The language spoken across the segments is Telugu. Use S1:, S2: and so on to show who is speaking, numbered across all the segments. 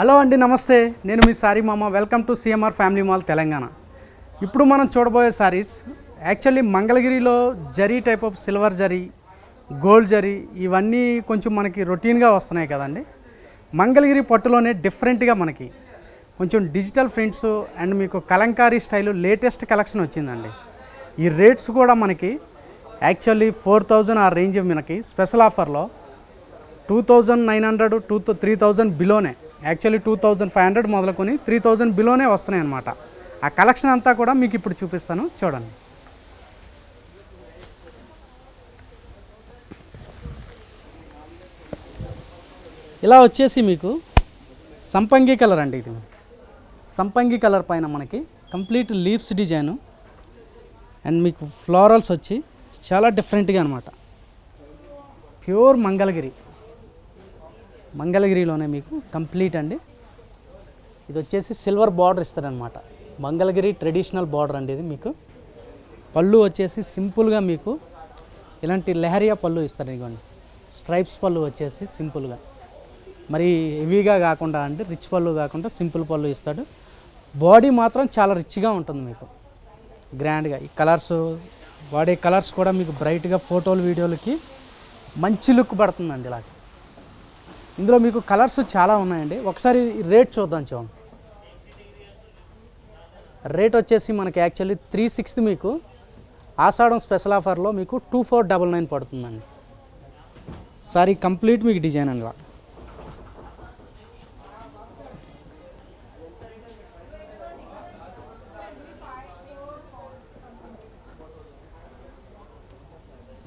S1: హలో అండి, నమస్తే. నేను మీ సారీ మామ. Welcome to CMR family mall Telangana. ఇప్పుడు మనం చూడబోయే సారీస్ యాక్చువల్లీ మంగళగిరిలో zari type of silver zari, gold zari ఇవన్నీ కొంచెం మనకి రొటీన్గా వస్తున్నాయి కదండి. మంగళగిరి పట్టులోనే డిఫరెంట్గా మనకి కొంచెం డిజిటల్ ప్రింట్స్ అండ్ మీకు కలంకారీ స్టైలు లేటెస్ట్ కలెక్షన్ వచ్చిందండి. ఈ రేట్స్ కూడా మనకి యాక్చువల్లీ 4000 ఆ రేంజ్ మనకి స్పెషల్ ఆఫర్లో 2900 3000 బిలోనే, యాక్చువల్లీ 2500 మొదలుకొని 3000 బిలోనే వస్తున్నాయి అన్నమాట. ఆ కలెక్షన్ అంతా కూడా మీకు ఇప్పుడు చూపిస్తాను, చూడండి. ఇలా వచ్చేసి మీకు సంపంగి కలర్ అండి. ఇది సంపంగి కలర్ పైన మనకి కంప్లీట్ లీవ్స్ డిజైను అండ్ మీకు ఫ్లోరల్స్ వచ్చి చాలా డిఫరెంట్గా అనమాట. ప్యూర్ మంగళగిరిలోనే మీకు కంప్లీట్ అండి. ఇది వచ్చేసి సిల్వర్ బార్డర్ ఇస్తారనమాట. మంగళగిరి ట్రెడిషనల్ బార్డర్ అండి ఇది. మీకు పళ్ళు వచ్చేసి సింపుల్గా మీకు ఇలాంటి లెహరియా పళ్ళు ఇస్తారు. ఇదిగోండి, స్ట్రైప్స్ పళ్ళు వచ్చేసి సింపుల్గా, మరి హెవీగా కాకుండా అండి, రిచ్ పళ్ళు కాకుండా సింపుల్ పళ్ళు ఇస్తాడు. బాడీ మాత్రం చాలా రిచ్గా ఉంటుంది మీకు, గ్రాండ్గా. ఈ కలర్స్, బాడీ కలర్స్ కూడా మీకు బ్రైట్గా ఫోటోలు వీడియోలకి మంచి లుక్ పడుతుందండి. ఇలా ఇందులో మీకు కలర్స్ చాలా ఉన్నాయండి. ఒకసారి రేట్ చూద్దాం. చూడండి, రేట్ వచ్చేసి మనకి యాక్చువల్లీ 360 మీకు ఆషాఢం స్పెషల్ ఆఫర్లో మీకు 2499 పడుతుందండి. సారీ కంప్లీట్ మీకు డిజైన్ అండి.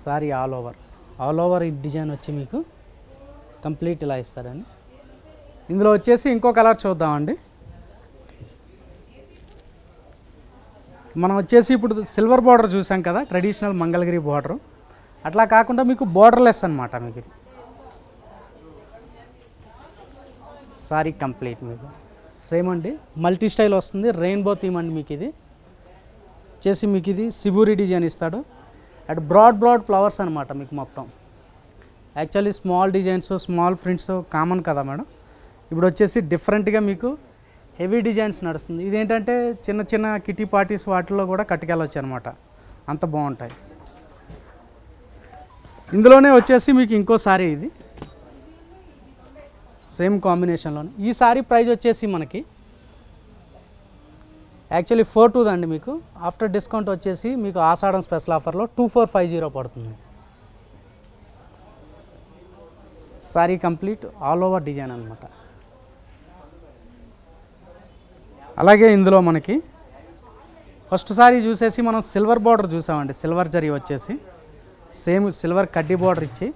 S1: సారీ ఆల్ ఓవర్ ఈ డిజైన్ వచ్చి మీకు కంప్లీట్ ఇలా ఇస్తారండి. ఇందులో వచ్చేసి ఇంకో కలర్ చూద్దామండి. మనం వచ్చేసి ఇప్పుడు సిల్వర్ బార్డర్ చూసాం కదా, ట్రెడిషనల్ మంగళగిరి బార్డర్. అట్లా కాకుండా మీకు బార్డర్లెస్ అనమాట. మీకు ఇది సారీ కంప్లీట్ మీకు సేమ్ అండి, మల్టీ స్టైల్ వస్తుంది, రెయిన్బో థీమ్ అండి. మీకు ఇది వచ్చేసి మీకు ఇది సిబూరి డిజైన్ ఇస్తాడు. అటు బ్రాడ్ ఫ్లవర్స్ అనమాట మీకు మొత్తం. Actually small designs, small prints common కదా మేడం. ఇప్పుడు వచ్చేసి డిఫరెంట్గా మీకు హెవీ డిజైన్స్ నడుస్తుంది. ఇదేంటంటే చిన్న చిన్న కిటీ పార్టీస్ వాటిల్లో కూడా కట్టుకెళ్ళవచ్చు అనమాట, అంత బాగుంటాయి. ఇందులోనే వచ్చేసి మీకు ఇంకో సారీ, ఇది సేమ్ కాంబినేషన్లోనే. ఈ సారీ ప్రైస్ వచ్చేసి మనకి యాక్చువల్లీ 42 అండి. మీకు ఆఫ్టర్ డిస్కౌంట్ వచ్చేసి మీకు ఆషాఢం స్పెషల్ ఆఫర్లో 2450 పడుతుంది. Sorry complete all over design అనమాట. అలాగే ఇందులో మనకి ఫస్ట్ సారీ చూసేసి మనం సిల్వర్ బార్డర్ చూసామండి. సిల్వర్ జరీ వచ్చేసి సేమ్ సిల్వర్ కడ్డీ బార్డర్ ఇచ్చి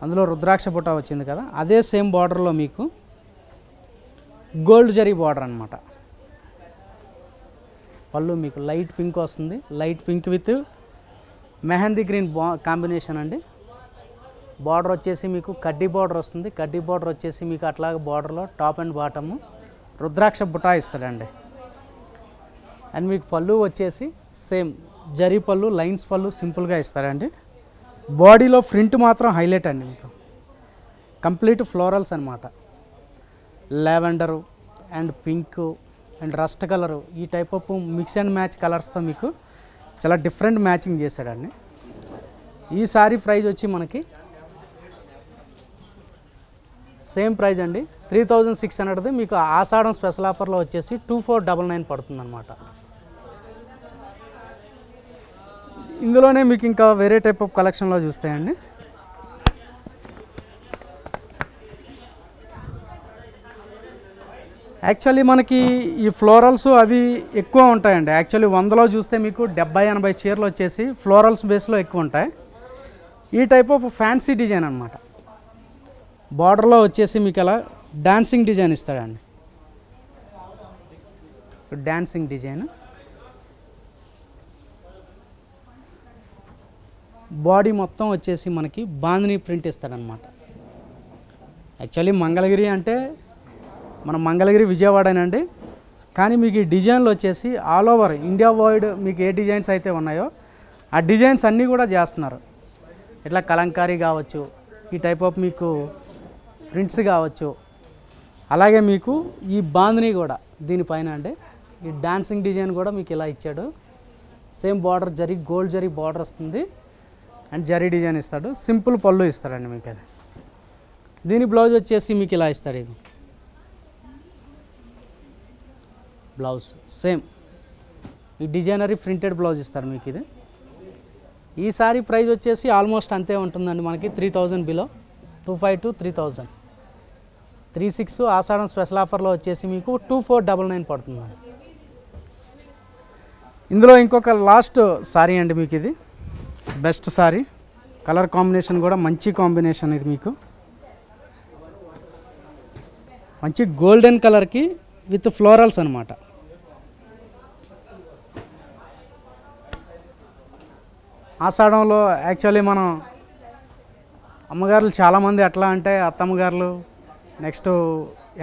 S1: అందులో రుద్రాక్ష బుట్ట వచ్చింది కదా, అదే సేమ్ బార్డర్లో మీకు గోల్డ్ జరీ బార్డర్ అనమాట. పళ్ళు మీకు లైట్ పింక్ వస్తుంది, light pink with mehndi green combination అండి. బార్డర్ వచ్చేసి మీకు కడ్డీ బార్డర్ వస్తుంది. కడ్డీ బార్డర్ వచ్చేసి మీకు అట్లాగే బార్డర్లో టాప్ అండ్ బాటము రుద్రాక్ష బుటా ఇస్తాడండి. అండ్ మీకు పళ్ళు వచ్చేసి సేమ్ జరీ పళ్ళు, లైన్స్ పళ్ళు సింపుల్గా ఇస్తారండి. బాడీలో ప్రింట్ మాత్రం హైలైట్ అండి. మీకు కంప్లీట్ ఫ్లోరల్స్ అనమాట. Lavender and pink and rust colour, ఈ type of mix and match కలర్స్తో మీకు చాలా డిఫరెంట్ మ్యాచింగ్ చేశాడండి. ఈ సారీ ప్రైజ్ వచ్చి మనకి సేమ్ ప్రైజ్ అండి, 3600. మీకు ఆషాఢం స్పెషల్ ఆఫర్లో వచ్చేసి 2499 పడుతుంది అనమాట. ఇందులోనే మీకు ఇంకా వేరే టైప్ ఆఫ్ కలెక్షన్లో చూస్తాయండి. యాక్చువల్లీ మనకి ఈ ఫ్లోరల్స్ అవి ఎక్కువ ఉంటాయండి. యాక్చువల్లీ 100లో చూస్తే మీకు 70-80 చీరలు వచ్చేసి ఫ్లోరల్స్ బేస్లో ఎక్కువ ఉంటాయి. ఈ టైప్ ఆఫ్ ఫ్యాన్సీ డిజైన్ అనమాట. బార్డర్లో వచ్చేసి మీకు అలా డాన్సింగ్ డిజైన్ ఇస్తాడండి. డాన్సింగ్ డిజైన్, బాడీ మొత్తం వచ్చేసి మనకి బాందిని ప్రింట్ ఇస్తాడనమాట. యాక్చువల్లీ మంగళగిరి అంటే మన మంగళగిరి విజయవాడనండి, కానీ మీకు ఈ డిజైన్లు వచ్చేసి ఆల్ ఓవర్ ఇండియా వైడ్ మీకు ఏ డిజైన్స్ అయితే ఉన్నాయో ఆ డిజైన్స్ అన్నీ కూడా చేస్తున్నారు. ఇట్లా కలంకారీ కావచ్చు, ఈ టైప్ ఆఫ్ మీకు ప్రింట్స్ కావచ్చు, అలాగే మీకు ఈ బాందిని కూడా దీనిపైన అండి ఈ డాన్సింగ్ డిజైన్ కూడా మీకు ఇలా ఇచ్చాడు. Same border zari gold zari border వస్తుంది అండ్ జరీ డిజైన్ ఇస్తాడు. సింపుల్ పళ్ళు ఇస్తాడండి మీకు అది. దీని బ్లౌజ్ వచ్చేసి మీకు ఇలా ఇస్తాడు. ఇది బ్లౌజ్ సేమ్ ఈ డిజైనరీ ప్రింటెడ్ బ్లౌజ్ ఇస్తారు మీకు. ఇది ఈ సారీ ప్రైస్ వచ్చేసి ఆల్మోస్ట్ అంతే ఉంటుందండి మనకి 3000 బిలో 25 to 3000. 36 ఆషాఢం స్పెషల్ ఆఫర్లో వచ్చేసి మీకు 2499 పడుతుందండి. ఇందులో ఇంకొక లాస్ట్ సారీ అండి మీకు. ఇది బెస్ట్ సారీ, కలర్ కాంబినేషన్ కూడా మంచి కాంబినేషన్. ఇది మీకు మంచి గోల్డెన్ కలర్కి విత్ ఫ్లోరల్స్ అనమాట. ఆషాఢంలో యాక్చువల్లీ మనం అమ్మగారులు చాలామంది ఎట్లా అంటే అత్తమ్మగారులు నెక్స్ట్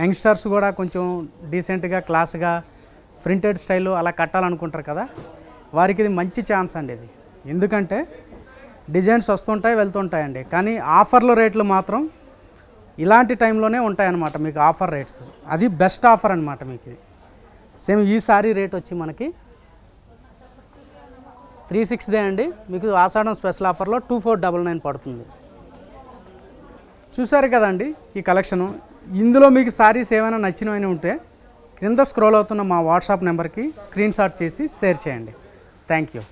S1: యంగ్స్టర్స్ కూడా కొంచెం డీసెంట్గా క్లాస్గా ప్రింటెడ్ స్టైల్లో అలా కట్టాలనుకుంటారు కదా, వారికి ఇది మంచి ఛాన్స్ అండి. ఇది ఎందుకంటే డిజైన్స్ వస్తుంటాయి వెళ్తుంటాయండి, కానీ ఆఫర్ల రేట్లు మాత్రం ఇలాంటి టైంలోనే ఉంటాయన్నమాట మీకు ఆఫర్ రేట్స్. అది బెస్ట్ ఆఫర్ అనమాట మీకు. ఇది సేమ్ ఈ సారీ రేట్ వచ్చి మనకి 36 అండి. మీకు ఆషాఢం స్పెషల్ ఆఫర్లో 2499 పడుతుంది. చూసారు కదండి ఈ కలెక్షను. ఇందులో మీకు సారీస్ ఏమైనా నచ్చినవి ఉంటే క్రింద స్క్రోల్ అవుతున్న మా వాట్సాప్ నెంబర్కి స్క్రీన్ షాట్ చేసి షేర్ చేయండి. Thank you.